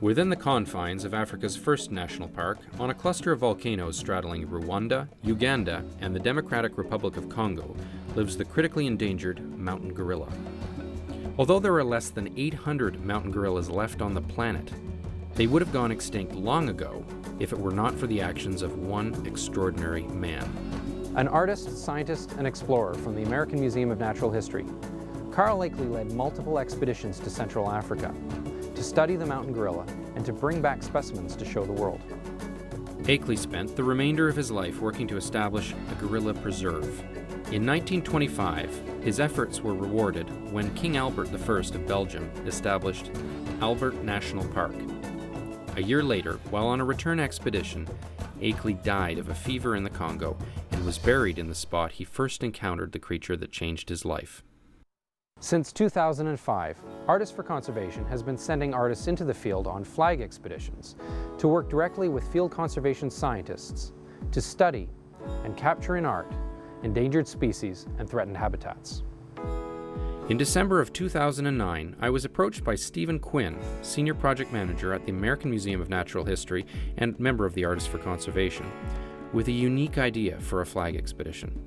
Within the confines of Africa's first national park, on a cluster of volcanoes straddling Rwanda, Uganda, and the Democratic Republic of Congo, lives the critically endangered mountain gorilla. Although there are less than 800 mountain gorillas left on the planet, they would have gone extinct long ago if it were not for the actions of one extraordinary man. An artist, scientist, and explorer from the American Museum of Natural History, Carl Akeley led multiple expeditions to Central Africa to study the mountain gorilla and to bring back specimens to show the world. Akeley spent the remainder of his life working to establish a gorilla preserve. In 1925, his efforts were rewarded when King Albert I of Belgium established Albert National Park. A year later, while on a return expedition, Akeley died of a fever in the Congo and was buried in the spot he first encountered the creature that changed his life. Since 2005, Artists for Conservation has been sending artists into the field on flag expeditions to work directly with field conservation scientists to study and capture in art endangered species and threatened habitats. In December of 2009, I was approached by Stephen Quinn, Senior Project Manager at the American Museum of Natural History and member of the Artists for Conservation, with a unique idea for a flag expedition.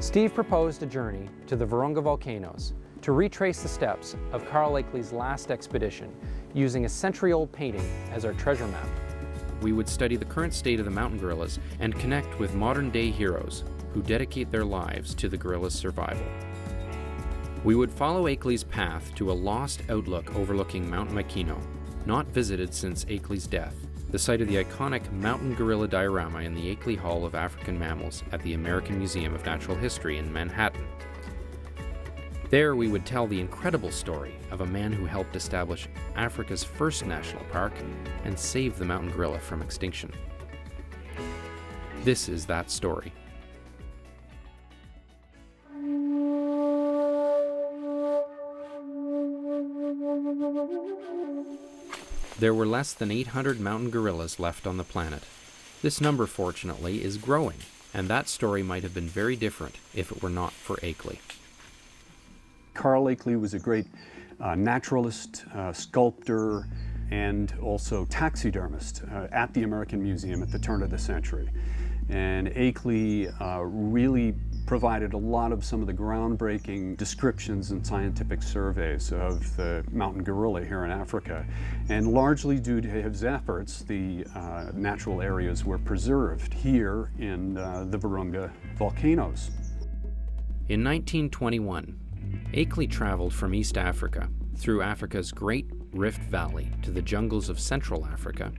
Steve proposed a journey to the Virunga volcanoes to retrace the steps of Carl Akeley's last expedition using a century-old painting as our treasure map. We would study the current state of the mountain gorillas and connect with modern-day heroes who dedicate their lives to the gorilla's survival. We would follow Akeley's path to a lost outlook overlooking Mount Makino, not visited since Akeley's death, the site of the iconic mountain gorilla diorama in the Akeley Hall of African Mammals at the American Museum of Natural History in Manhattan. There we would tell the incredible story of a man who helped establish Africa's first national park and save the mountain gorilla from extinction. This is that story. There were less than 800 mountain gorillas left on the planet. This number, fortunately, is growing, and that story might have been very different if it were not for Akeley. Carl Akeley was a great naturalist, sculptor, and also taxidermist at the American Museum at the turn of the century. And Akeley really provided a lot of some of the groundbreaking descriptions and scientific surveys of the mountain gorilla here in Africa. And largely due to his efforts, the natural areas were preserved here in the Virunga volcanoes. In 1921, Akeley traveled from East Africa through Africa's Great Rift Valley to the jungles of Central Africa,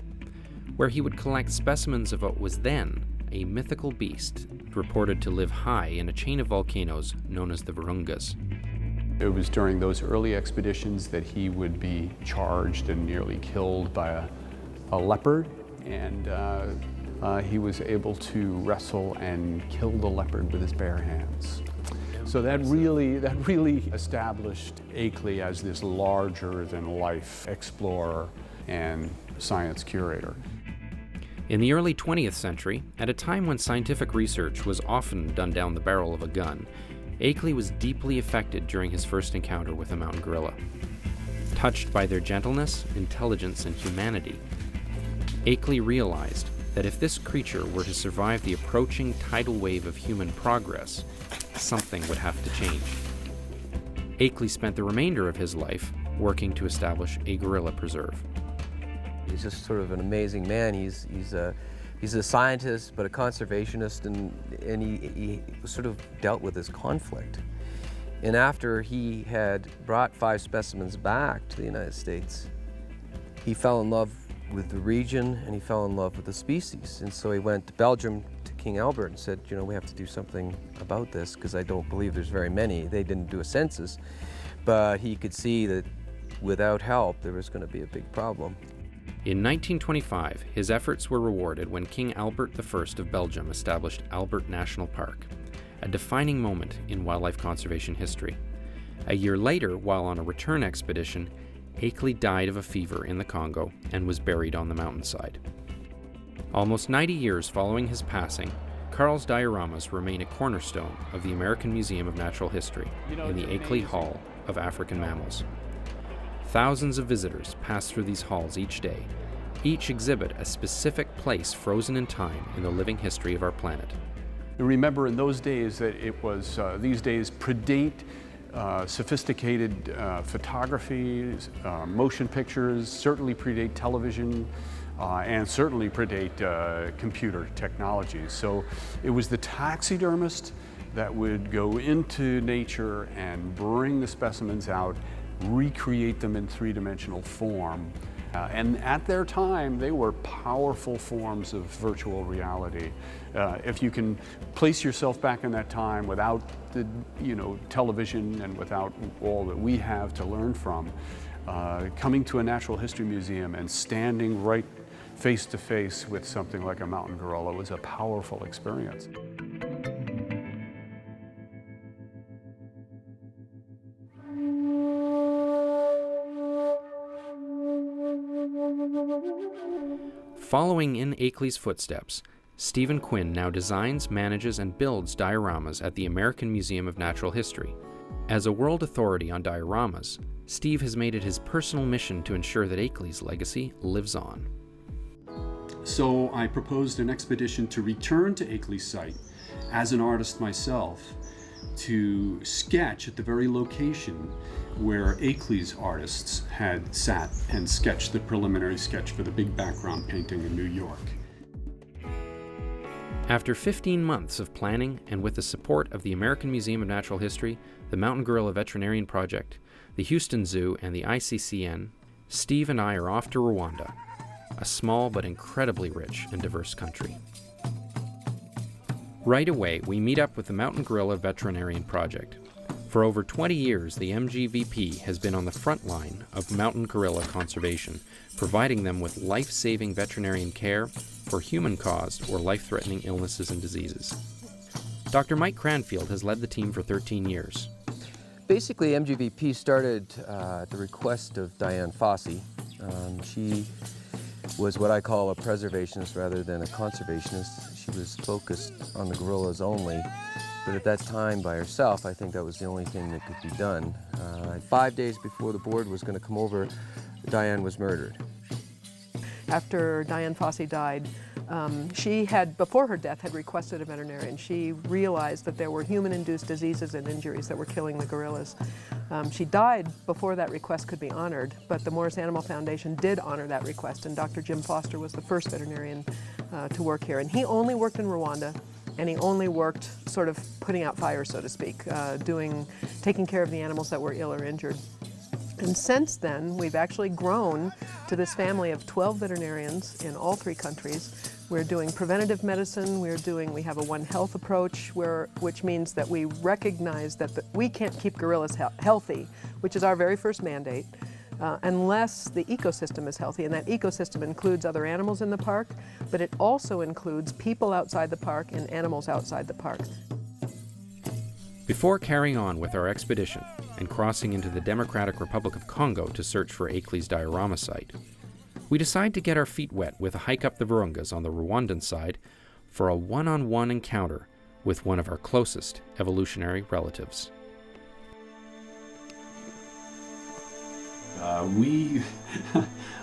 where he would collect specimens of what was then a mythical beast reported to live high in a chain of volcanoes known as the Virungas. It was during those early expeditions that he would be charged and nearly killed by a leopard, and he was able to wrestle and kill the leopard with his bare hands. So that really established Akeley as this larger-than-life explorer and science curator. In the early 20th century, at a time when scientific research was often done down the barrel of a gun, Akeley was deeply affected during his first encounter with a mountain gorilla. Touched by their gentleness, intelligence, and humanity, Akeley realized that if this creature were to survive the approaching tidal wave of human progress, something would have to change. Akeley spent the remainder of his life working to establish a gorilla preserve. He's just sort of an amazing man. He's a scientist, but a conservationist, and he sort of dealt with this conflict. And after he had brought 5 specimens back to the United States, he fell in love with the region and he fell in love with the species. And so he went to Belgium to King Albert and said, you know, we have to do something about this because I don't believe there's very many. They didn't do a census, but he could see that without help there was going to be a big problem. In 1925, his efforts were rewarded when King Albert I of Belgium established Albert National Park, a defining moment in wildlife conservation history. A year later, while on a return expedition, Akeley died of a fever in the Congo and was buried on the mountainside. Almost 90 years following his passing, Carl's dioramas remain a cornerstone of the American Museum of Natural History in the Akeley Hall of African Mammals. Thousands of visitors pass through these halls each day. Each exhibit a specific place frozen in time in the living history of our planet. Remember, in those days that it was, these days predate sophisticated photography, motion pictures, certainly predate television, and certainly predate computer technologies. So it was the taxidermist that would go into nature and bring the specimens out, recreate them in three-dimensional form. And at their time, they were powerful forms of virtual reality. If you can place yourself back in that time without the, television and without all that we have to learn from, coming to a natural history museum and standing right face to face with something like a mountain gorilla was a powerful experience. Following in Akeley's footsteps, Stephen Quinn now designs, manages, and builds dioramas at the American Museum of Natural History. As a world authority on dioramas, Steve has made it his personal mission to ensure that Akeley's legacy lives on. So I proposed an expedition to return to Akeley's site as an artist myself, to sketch at the very location where Akeley's artists had sat and sketched the preliminary sketch for the big background painting in New York. After 15 months of planning and with the support of the American Museum of Natural History, the Mountain Gorilla Veterinarian Project, the Houston Zoo, and the ICCN, Steve and I are off to Rwanda, a small but incredibly rich and diverse country. Right away, we meet up with the Mountain Gorilla Veterinarian Project. For over 20 years, the MGVP has been on the front line of mountain gorilla conservation, providing them with life-saving veterinarian care for human-caused or life-threatening illnesses and diseases. Dr. Mike Cranfield has led the team for 13 years. Basically, MGVP started at the request of Diane Fossey. She was what I call a preservationist rather than a conservationist. She was focused on the gorillas only, but at that time by herself, I think that was the only thing that could be done. 5 days before the board was going to come over, Diane was murdered. After Diane Fossey died, she had, before her death, had requested a veterinarian. She realized that there were human-induced diseases and injuries that were killing the gorillas. She died before that request could be honored, but the Morris Animal Foundation did honor that request, and Dr. Jim Foster was the first veterinarian to work here. And he only worked in Rwanda, and he only worked sort of putting out fires, so to speak, taking care of the animals that were ill or injured. And since then, we've actually grown to this family of 12 veterinarians in all 3 countries. We're doing preventative medicine, we have a One Health approach, which means that we recognize that we can't keep gorillas healthy, which is our very first mandate, unless the ecosystem is healthy. And that ecosystem includes other animals in the park, but it also includes people outside the park and animals outside the park. Before carrying on with our expedition and crossing into the Democratic Republic of Congo to search for Akeley's diorama site, we decide to get our feet wet with a hike up the Virungas on the Rwandan side for a one-on-one encounter with one of our closest evolutionary relatives.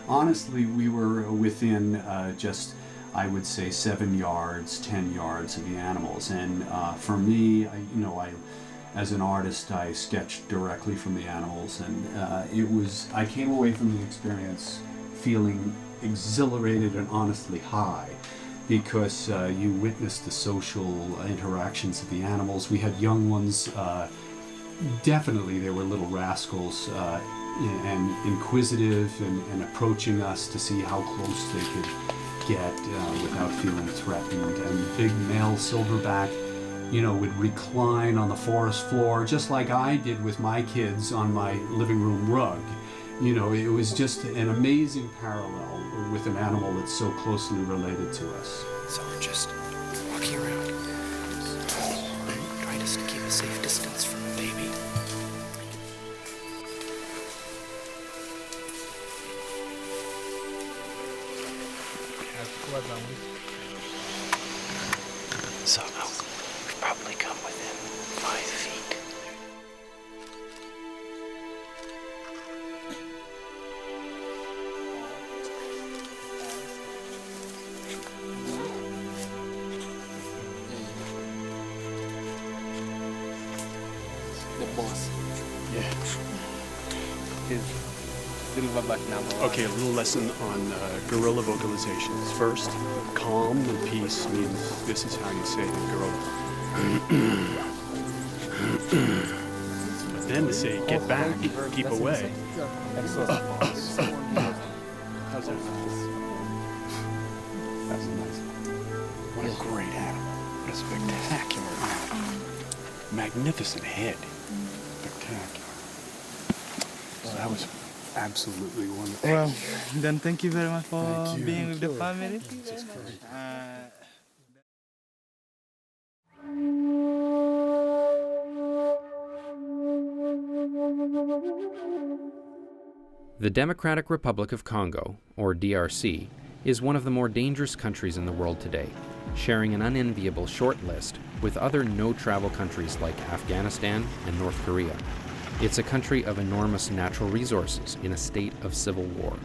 Honestly, we were within just, I would say, 7 yards, 10 yards of the animals. And for me, as an artist, I sketched directly from the animals, and I came away from the experience feeling exhilarated and honestly high, because you witnessed the social interactions of the animals. We had young ones, definitely they were little rascals, and inquisitive and approaching us to see how close they could get without feeling threatened. And big male silverback, would recline on the forest floor just like I did with my kids on my living room rug. It was just an amazing parallel with an animal that's so closely related to us. So we're just walking around, trying to keep a safe distance from the baby. So we've probably come within 5 feet. the boss. Yeah. Okay, a little lesson on guerrilla vocalizations. First, calm and peace means this is how you say it in guerrilla. But then to say get back, keep away. How's that? That's nice. What a great animal. What a spectacular animal. Magnificent head. Spectacular. So that was absolutely wonderful. Well, then thank you very much for being with the family. The Democratic Republic of Congo, or DRC, is one of the more dangerous countries in the world today, sharing an unenviable short list with other no-travel countries like Afghanistan and North Korea. It's a country of enormous natural resources in a state of civil war.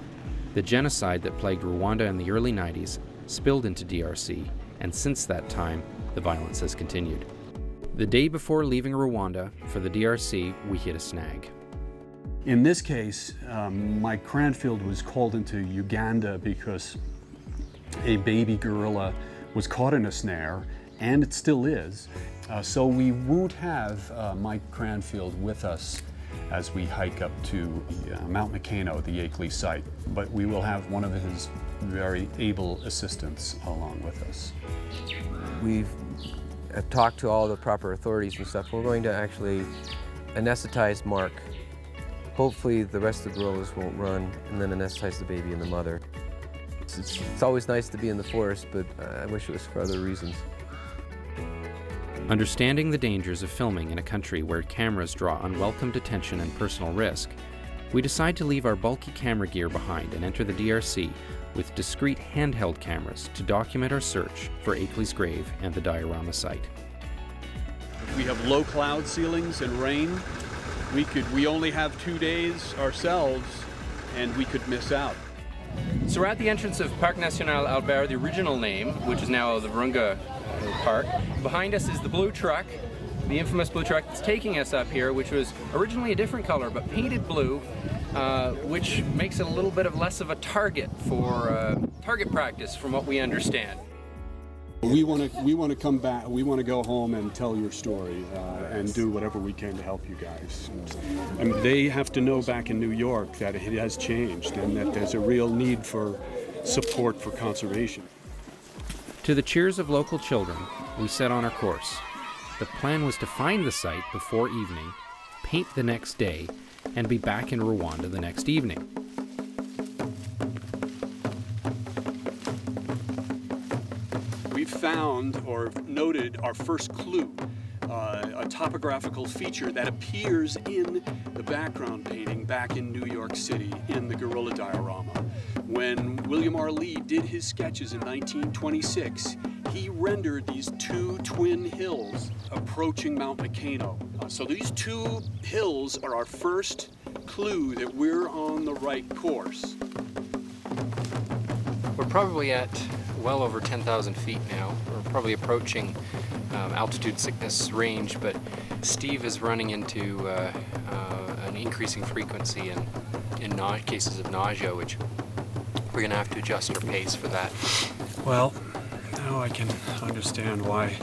The genocide that plagued Rwanda in the early 90s spilled into DRC, and since that time, the violence has continued. The day before leaving Rwanda for the DRC, we hit a snag. In this case, Mike Cranfield was called into Uganda because a baby gorilla was caught in a snare, and it still is. So we won't have Mike Cranfield with us as we hike up to Mount Mikeno, the Akeley site, but we will have one of his very able assistants along with us. We've talked to all the proper authorities and stuff. We're going to actually anesthetize Mark. Hopefully the rest of the gorillas won't run, and then anesthetize the baby and the mother. It's always nice to be in the forest, but I wish it was for other reasons. Understanding the dangers of filming in a country where cameras draw unwelcome attention and personal risk, we decide to leave our bulky camera gear behind and enter the DRC with discreet handheld cameras to document our search for Akeley's grave and the diorama site. We have low cloud ceilings and rain. We only have 2 days ourselves, and we could miss out. So we're at the entrance of Parc National Albert, the original name, which is now the Virunga Park. Behind us is the blue truck, the infamous blue truck that's taking us up here, which was originally a different color, but painted blue, which makes it a little bit of less of a target for target practice, from what we understand. We want to come back. We want to go home and tell your story and do whatever we can to help you guys. And they have to know back in New York that it has changed and that there's a real need for support for conservation. To the cheers of local children, we set on our course. The plan was to find the site before evening, paint the next day, and be back in Rwanda the next evening. We've found or noted our first clue, a topographical feature that appears in the background painting back in New York City in the gorilla diorama. When William R. Lee did his sketches in 1926, he rendered these two twin hills approaching Mount Mikeno. So these two hills are our first clue that we're on the right course. We're probably at well over 10,000 feet now. We're probably approaching altitude sickness range, but Steve is running into an increasing frequency in cases of nausea, which we're going to have to adjust our pace for that. Well, now I can understand why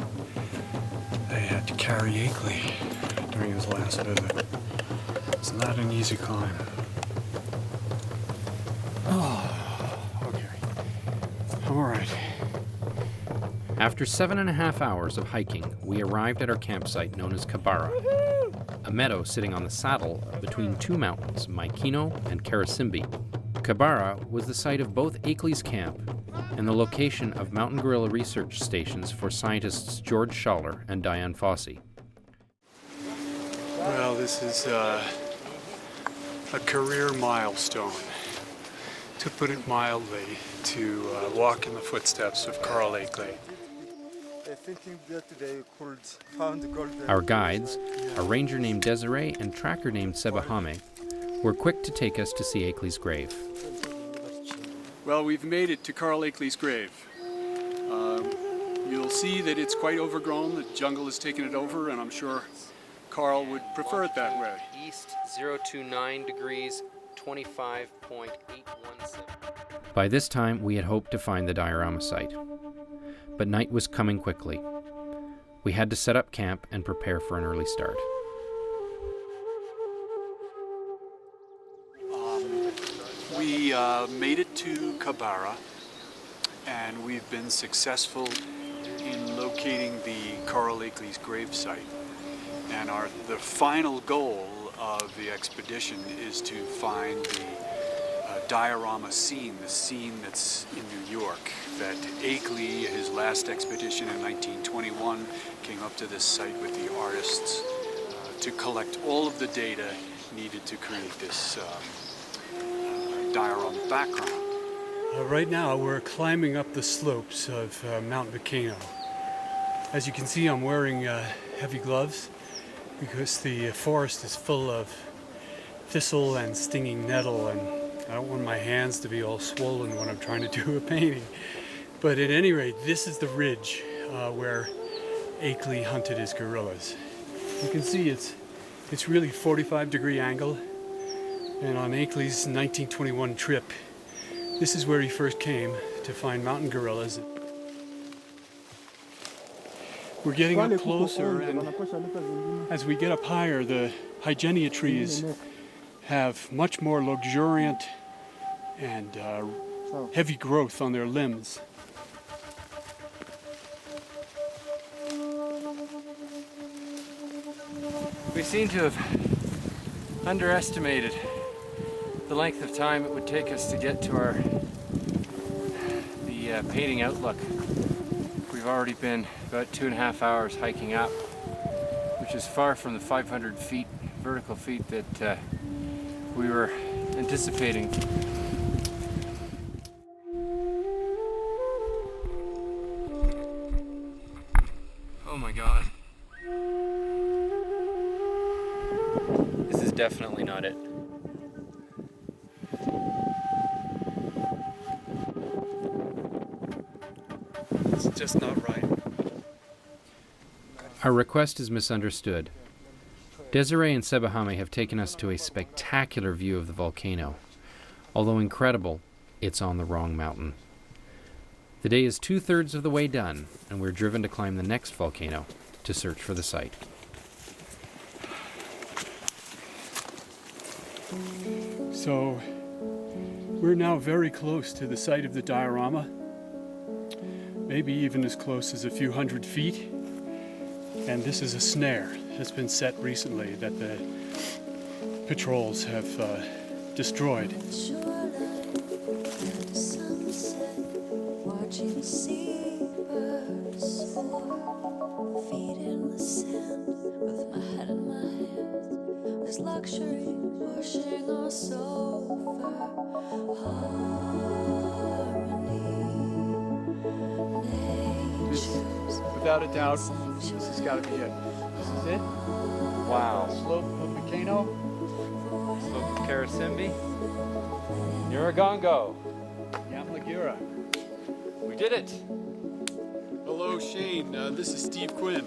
they had to carry Akeley during his last visit. It's not an easy climb. Oh, okay. All right. After 7.5 hours of hiking, we arrived at our campsite known as Kabara, a meadow sitting on the saddle between two mountains, Mikeno and Karisimbi. Kabara was the site of both Akeley's camp and the location of mountain gorilla research stations for scientists George Schaller and Diane Fossey. Well, this is a career milestone, to put it mildly, to walk in the footsteps of Carl Akeley. Our guides, a ranger named Desiree and tracker named Sebahame, were quick to take us to see Akeley's grave. Well, we've made it to Carl Akeley's grave. You'll see that it's quite overgrown. The jungle has taken it over, and I'm sure Carl would prefer it that way. East 029 degrees, 25.817. By this time, we had hoped to find the diorama site. But night was coming quickly. We had to set up camp and prepare for an early start. We made it to Kabara, and we've been successful in locating the Carl Akeley's gravesite. And the final goal of the expedition is to find the diorama scene, the scene that's in New York, that Akeley, his last expedition in 1921, came up to this site with the artists to collect all of the data needed to create this diorama background. Right now we're climbing up the slopes of Mount Volcano. As you can see, I'm wearing heavy gloves because the forest is full of thistle and stinging nettle, and I don't want my hands to be all swollen when I'm trying to do a painting. But at any rate, this is the ridge where Akeley hunted his gorillas. You can see it's really 45-degree angle, and on Akeley's 1921 trip, this is where he first came to find mountain gorillas. We're getting up closer, and as we get up higher, the Hygenia trees have much more luxuriant and heavy growth on their limbs. We seem to have underestimated the length of time it would take us to get to the painting outlook. We've already been about 2.5 hours hiking up, which is far from the 500 feet, vertical feet that we were anticipating. Oh my God. This is definitely not it. It's just not right. Our request is misunderstood. Desiree and Sebahame have taken us to a spectacular view of the volcano. Although incredible, it's on the wrong mountain. The day is 2/3 of the way done, and we're driven to climb the next volcano to search for the site. So we're now very close to the site of the diorama, maybe even as close as a few hundred feet. And this is a snare that's been set recently that the patrols have destroyed. Without a doubt, this has got to be it. This is it. Wow. Slope of Volcano. Slope of Karasimbi. Nyiragongo. Yamlagira. We did it. Hello, Shane. This is Steve Quinn.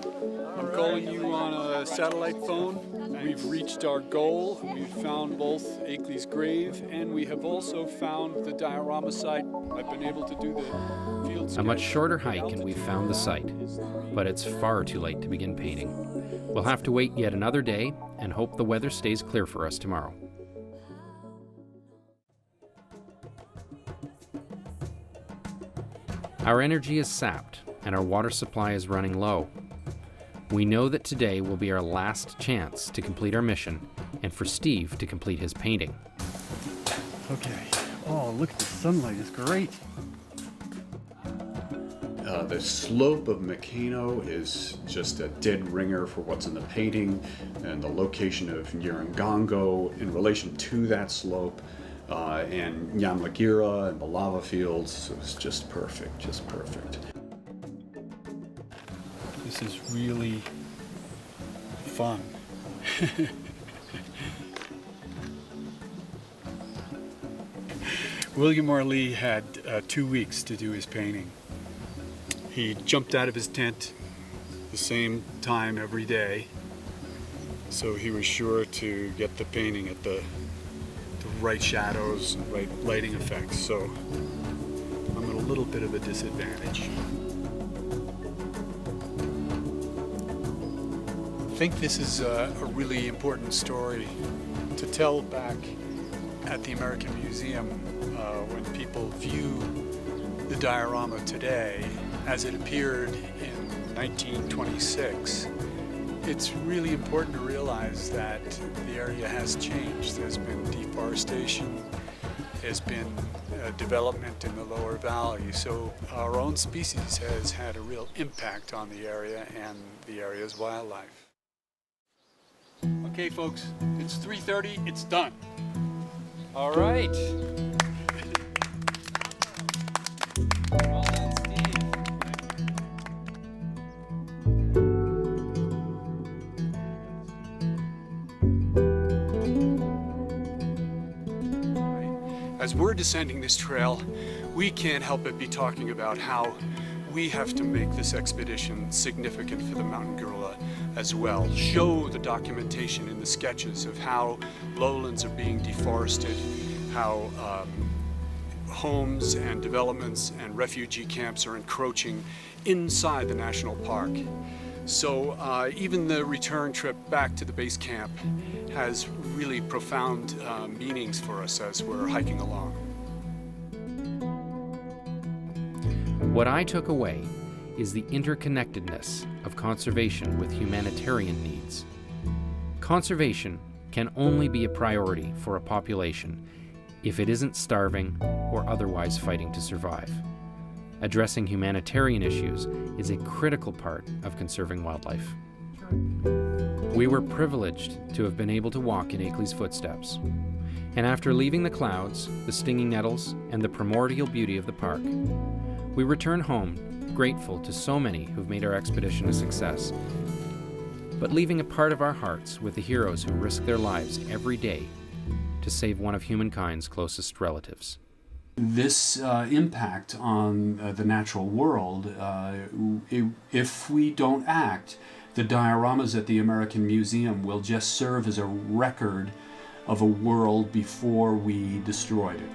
I'm calling you on a satellite phone. We've reached our goal. We've found both Akeley's grave, and we have also found the diorama site. I've been able to do the field sketch. A much shorter hike and we've found the site, but it's far too late to begin painting. We'll have to wait yet another day and hope the weather stays clear for us tomorrow. Our energy is sapped and our water supply is running low. We know that today will be our last chance to complete our mission and for Steve to complete his painting. Okay. Oh, look at the sunlight. It's great. The slope of Volcano is just a dead ringer for what's in the painting, and the location of Nyiragongo in relation to that slope, and Yamlagira and the lava fields was just perfect, just perfect. This is really fun. William R. Lee had 2 weeks to do his painting. He jumped out of his tent the same time every day, So he was sure to get the painting at the right shadows and right lighting effects. So I'm at a little bit of a disadvantage. I think this is a really important story to tell back at the American Museum when people view the diorama today as it appeared in 1926. It's really important to realize that the area has changed. There's been deforestation, there's been development in the lower valley, so our own species has had a real impact on the area and the area's wildlife. Okay folks, it's 3:30, it's done. All right. Well done, Steve. As we're descending this trail, we can't help but be talking about how we have to make this expedition significant for the mountain gorilla as well. Show the documentation in the sketches of how lowlands are being deforested, how homes and developments and refugee camps are encroaching inside the national park. So even the return trip back to the base camp has really profound meanings for us as we're hiking along. What I took away is the interconnectedness of conservation with humanitarian needs. Conservation can only be a priority for a population if it isn't starving or otherwise fighting to survive. Addressing humanitarian issues is a critical part of conserving wildlife. We were privileged to have been able to walk in Akeley's footsteps. And after leaving the clouds, the stinging nettles, and the primordial beauty of the park, we return home grateful to so many who've made our expedition a success, but leaving a part of our hearts with the heroes who risk their lives every day to save one of humankind's closest relatives. This impact on the natural world, if we don't act, the dioramas at the American Museum will just serve as a record of a world before we destroyed it.